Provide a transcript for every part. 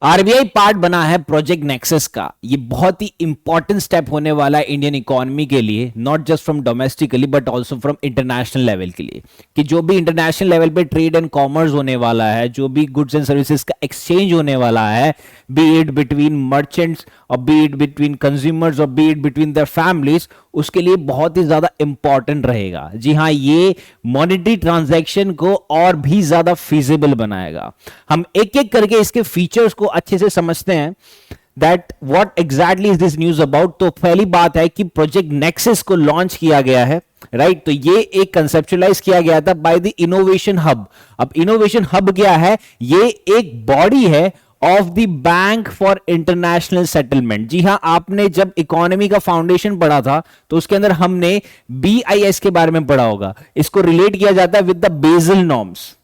RBI part बना है project nexus का। ये बहुत ही इंपॉर्टेंट स्टेप होने वाला है इंडियन इकोनॉमी के लिए, not just from domestically but also from international level के लिए। कि जो भी इंटरनेशनल लेवल पे ट्रेड एंड कॉमर्स होने वाला है, जो भी गुड्स एंड सर्विसेज का एक्सचेंज होने वाला है, बी इट बिटवीन मर्चेंट्स और बी इट बिटवीन कंज्यूमर्स और B it between their families, उसके लिए बहुत ही ज्यादा इंपॉर्टेंट रहेगा। जी हाँ, ये मॉनेटरी ट्रांजैक्शन को और भी ज्यादा फीजिबल बनाएगा। हम एक एक करके इसके फीचर्स को अच्छे से समझते हैं that what exactly is this news about. तो पहली बात है कि प्रोजेक्ट नेक्सस को लॉन्च किया गया है, राइट। तो ये एक कंसेप्चुलाइज किया गया था बाय द इनोवेशन हब। अब इनोवेशन हब क्या है? ये एक बॉडी है of the bank for international settlement. जी हां, आपने जब इकोनॉमी का फाउंडेशन पढ़ा था तो उसके अंदर हमने बीआईएस के बारे में पढ़ा होगा। इसको रिलेट किया जाता है with the Basel norms.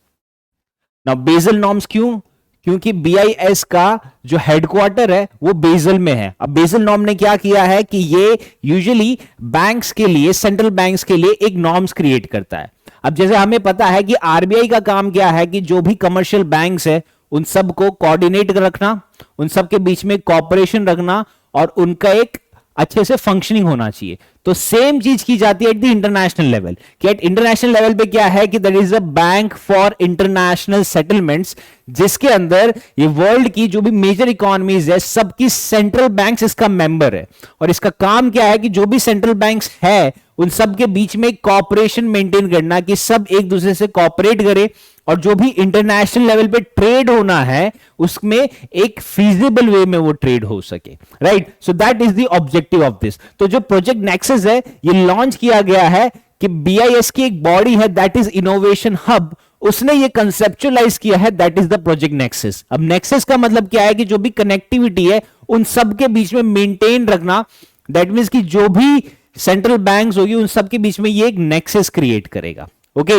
Now Basel norms क्यों? क्योंकि बीआईएस का जो हेडक्वार्टर है वो बेसल में है। अब बेसल नॉर्म ने क्या किया है कि ये यूजुअली बैंक्स के लिए, सेंट्रल बैंक्स के लिए एक नॉर्म्स क्रिएट करता है। अब जैसे हमें पता है कि आरबीआई का काम क्या है कि जो भी कमर्शियल बैंक्स है उन सबको कोऑर्डिनेट रखना, उन सब के बीच में कॉपरेशन रखना और उनका एक अच्छे से फंक्शनिंग होना चाहिए। तो सेम चीज की जाती है एट द इंटरनेशनल लेवल। कि एट इंटरनेशनल लेवल पे क्या है कि that is a bank for international settlements, जिसके अंदर ये वर्ल्ड की जो भी मेजर इकोनॉमीज है सबकी सेंट्रल बैंक्स इसका मेंबर है। और इसका काम क्या है कि जो भी सेंट्रल बैंक्स है उन सब के बीच में कॉपरेशन मेंटेन करना, कि सब एक दूसरे से कॉपरेट करे और जो भी इंटरनेशनल लेवल पे ट्रेड होना है उसमें एक फीजिबल वे में वो ट्रेड हो सके, right. So that is the objective of this. तो जो प्रोजेक्ट नेक्सस है ये लॉन्च किया गया है कि बीआईएस की एक बॉडी है दैट इज इनोवेशन हब, उसने ये कंसेप्चुअलाइज किया है, that is the project nexus. अब नेक्सस का मतलब क्या है कि जो भी कनेक्टिविटी है उन सब के बीच में मेंटेन रखना। दैट मीन्स कि जो भी सेंट्रल बैंक्स होगी उन सब के बीच में ये एक नेक्सस क्रिएट करेगा। ओके,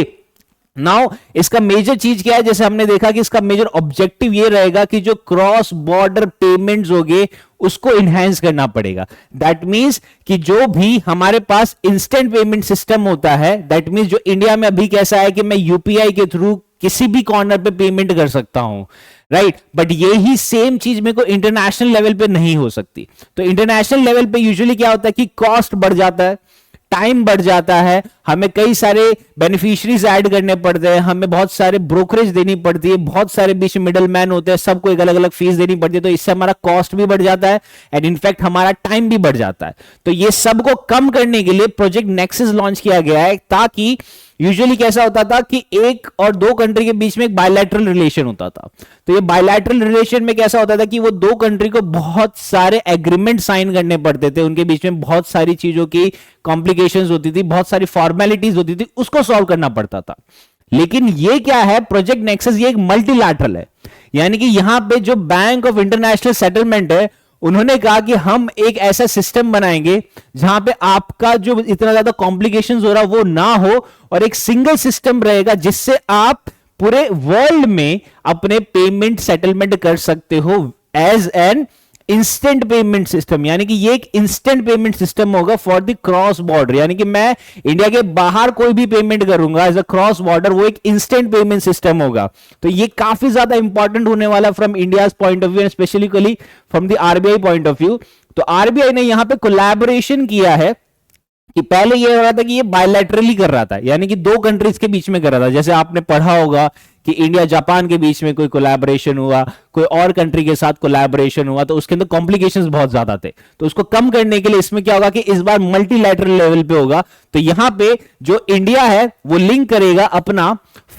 नाउ इसका मेजर चीज क्या है? जैसे हमने देखा कि इसका मेजर ऑब्जेक्टिव ये रहेगा कि जो क्रॉस बॉर्डर पेमेंट्स होंगे उसको इनहेंस करना पड़ेगा। दैट मींस कि जो भी हमारे पास इंस्टेंट पेमेंट सिस्टम होता है, दैट मींस जो इंडिया में अभी कैसा है कि मैं यूपीआई के थ्रू किसी भी कॉर्नर पे पेमेंट कर सकता हूं, राइट। बट यही सेम चीज मेरे को इंटरनेशनल लेवल पे नहीं हो सकती। तो इंटरनेशनल लेवल पे यूजुअली क्या होता है कि कॉस्ट बढ़ जाता है, टाइम बढ़ जाता है, हमें कई सारे बेनिफिशियरीज ऐड करने पड़ते हैं, हमें बहुत सारे ब्रोकरेज देनी पड़ती है, बहुत सारे बीच मिडल मैन होते हैं, सबको एक अलग अलग फीस देनी पड़ती है। तो इससे हमारा कॉस्ट भी बढ़ जाता है एंड इनफैक्ट हमारा टाइम भी बढ़ जाता है। तो ये सबको कम करने के लिए प्रोजेक्ट नेक्सस लॉन्च किया गया है, ताकि यूजुअली कैसा होता था कि एक और दो कंट्री के बीच में एक बायलैटरल रिलेशन होता था। तो ये बायलैटरल रिलेशन में कैसा होता था कि वो दो कंट्री को बहुत सारे एग्रीमेंट साइन करने पड़ते थे, उनके बीच में बहुत सारी चीजों की कॉम्प्लिकेशंस होती थी, बहुत सारी फॉर्मेलिटीज होती थी, उसको सॉल्व करना पड़ता था। लेकिन ये क्या है, प्रोजेक्ट नेक्सस ये एक मल्टीलैटरल है। यानी कि यहां पे जो बैंक ऑफ इंटरनेशनल सेटलमेंट है उन्होंने कहा कि हम एक ऐसा सिस्टम बनाएंगे जहां पे आपका जो इतना ज्यादा कॉम्प्लिकेशंस हो रहा वो ना हो और एक सिंगल सिस्टम रहेगा जिससे आप पूरे वर्ल्ड में अपने पेमेंट सेटलमेंट कर सकते हो as an instant payment system. यानी कि ये एक इंस्टेंट पेमेंट सिस्टम होगा फॉर द क्रॉस बॉर्डर। यानी कि मैं इंडिया के बाहर कोई भी पेमेंट करूंगा एज अ क्रॉस बॉर्डर, वो एक इंस्टेंट पेमेंट सिस्टम होगा। तो ये काफी ज्यादा इंपॉर्टेंट होने वाला from India's point of view and specially from the RBI point of view. तो आरबीआई ने यहां पे कोलैबोरेशन किया है कि पहले ये हो रहा था कि ये बायलैटरली कर रहा था, यानी कि दो कंट्रीज के बीच में कर रहा था। जैसे आपने पढ़ा होगा कि इंडिया जापान के बीच में कोई कोलैबोरेशन हुआ, कोई और कंट्री के साथ कोलैबोरेशन हुआ, तो उसके अंदर कॉम्प्लिकेशंस बहुत ज्यादा थे। तो उसको कम करने के लिए इसमें क्या होगा कि इस बार मल्टीलैटरल लेवल पे होगा। तो यहां पे जो इंडिया है वो लिंक करेगा अपना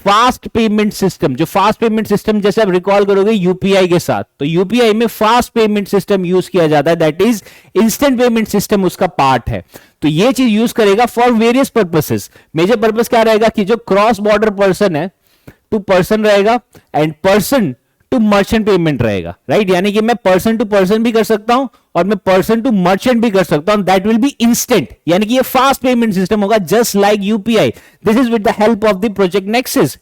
फास्ट पेमेंट सिस्टम। जो फास्ट पेमेंट सिस्टम जैसे आप रिकॉल करोगे यूपीआई के साथ, तो यूपीआई में फास्ट पेमेंट सिस्टम यूज किया जाता है, that is instant payment system उसका पार्ट है। तो ये चीज यूज करेगा for various purposes. Major purpose क्या रहेगा कि जो क्रॉस बॉर्डर पर्सन है टू पर्सन रहेगा and person to merchant payment रहेगा, राइट। यानी कि मैं पर्सन टू पर्सन भी कर सकता हूं और मैं पर्सन टू मर्चेंट भी कर सकता हूं, दैट विल बी इंस्टेंट। यानी कि ये फास्ट पेमेंट सिस्टम होगा just like UPI. This is with the help of the project nexus.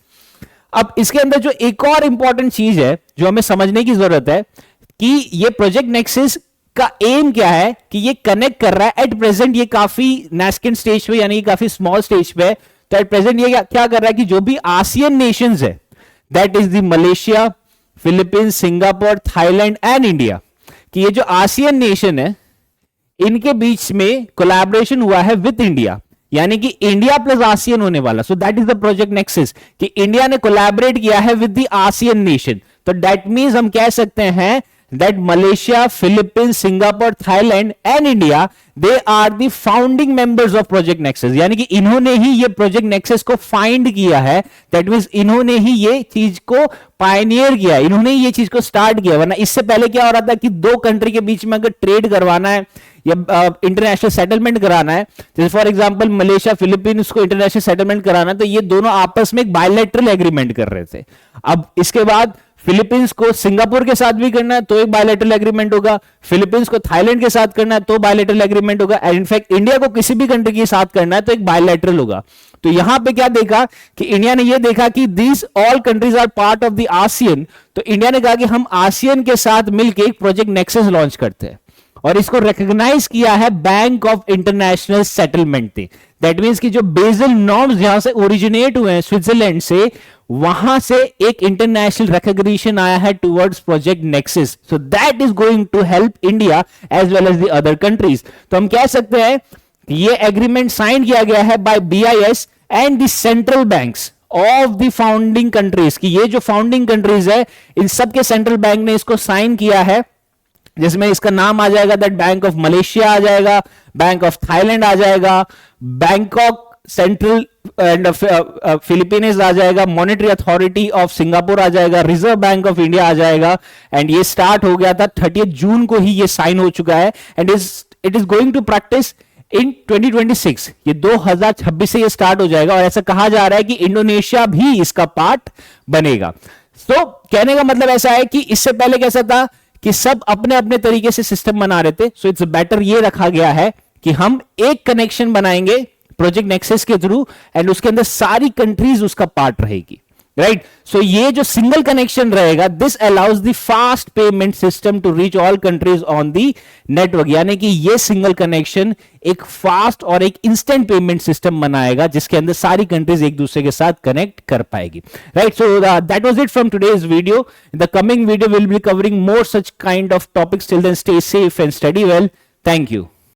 अब इसके अंदर जो एक और इंपॉर्टेंट चीज है जो हमें समझने की जरूरत है कि ये प्रोजेक्ट नेक्सस का एम क्या है कि ये कनेक्ट कर रहा है। एट प्रेजेंट ये काफी नेस्केंट स्टेज पे, यानी कि काफी स्मॉल स्टेज पे है। तो एट प्रेजेंट ये क्या कर रहा है कि जो भी आसियन नेशंस है, that is the Malaysia, Philippines, Singapore, Thailand and India, कि ये जो आसियन नेशन है इनके बीच में कोलैबोरेशन हुआ है विद इंडिया, यानी कि इंडिया प्लस आसियन होने वाला। सो that is the project nexus, कि इंडिया ने कोलैबोरेट किया है विद द आसियन नेशन। तो दैट मींस हम कह सकते हैं that Malaysia, Philippines, Singapore, Thailand and India, they are the founding members of Project Nexus, यानी कि इन्होंने ही ये Project Nexus को फाइंड किया है। That means इन्होंने ही ये चीज को पायनियर किया, इन्होंने ही ये चीज को स्टार्ट किया। वरना इससे पहले क्या हो रहा था कि दो कंट्री के बीच में अगर ट्रेड करवाना है या इंटरनेशनल सेटलमेंट कराना है, जैसे फॉर एग्जांपल मलेशिया फिलीपींस को इंटरनेशनल सेटलमेंट कराना है, तो ये दोनों आपस में एक बायलैटरल एग्रीमेंट कर रहे थे। अब इसके बाद फिलीपींस को सिंगापुर के साथ भी करना है तो एक बायलैटरल एग्रीमेंट होगा, फिलीपींस को थाईलैंड के साथ करना है तो बायलैटरल एग्रीमेंट होगा, एंड इनफैक्ट इंडिया को किसी भी कंट्री के साथ करना है तो एक बायलैटरल होगा। तो यहां पे क्या देखा कि इंडिया ने ये देखा कि these all countries are part of the ASEAN, तो इंडिया ने कहा कि हम आसियन के साथ मिलकर एक प्रोजेक्ट नेक्सस लॉन्च करते हैं, और इसको रिकॉग्नाइज किया है बैंक ऑफ इंटरनेशनल सेटलमेंट ने। दैट मींस कि जो बेसल नॉर्म्स जहां से ओरिजिनेट हुए हैं स्विट्जरलैंड से, वहां से एक इंटरनेशनल रिकॉग्निशन आया है towards project Nexus. So that is going to help India as well as the other countries. तो हम कह सकते हैं कि ये एग्रीमेंट साइन किया गया है by BIS and the central banks of the founding countries, कि ये जो फाउंडिंग कंट्रीज है इन सबके सेंट्रल बैंक ने इसको साइन किया है, जिसमें इसका नाम आ जाएगा दैट बैंक ऑफ मलेशिया आ जाएगा, बैंक ऑफ थाईलैंड आ जाएगा, बैंकॉक सेंट्रल एंड फिलीपींस आ जाएगा, मॉनेटरी अथॉरिटी ऑफ सिंगापुर आ जाएगा, रिजर्व बैंक ऑफ इंडिया आ जाएगा। एंड ये स्टार्ट हो गया था 30 जून को ही ये साइन हो चुका है, and it is going to practice in 2026, ये 2026 से ये स्टार्ट हो जाएगा। और ऐसा कहा जा रहा है कि इंडोनेशिया भी इसका पार्ट बनेगा। तो कहने का मतलब ऐसा है कि इससे पहले कैसा था कि सब अपने अपने तरीके से सिस्टम बना रहे थे। सो इट्स बेटर ये रखा गया है कि हम एक कनेक्शन बनाएंगे प्रोजेक्ट नेक्सस के थ्रू, एंड उसके अंदर सारी कंट्रीज उसका पार्ट रहेगी, राइट। सो ये जो सिंगल कनेक्शन रहेगा, this allows the fast payment system to reach all countries on the network, यानी कि ये सिंगल कनेक्शन एक फास्ट और एक इंस्टेंट पेमेंट सिस्टम बनाएगा जिसके अंदर सारी कंट्रीज एक दूसरे के साथ कनेक्ट कर पाएगी, right. So that was it from today's video. In the coming video will be covering more such kind of topics. Till then, stay safe and study well. Thank you.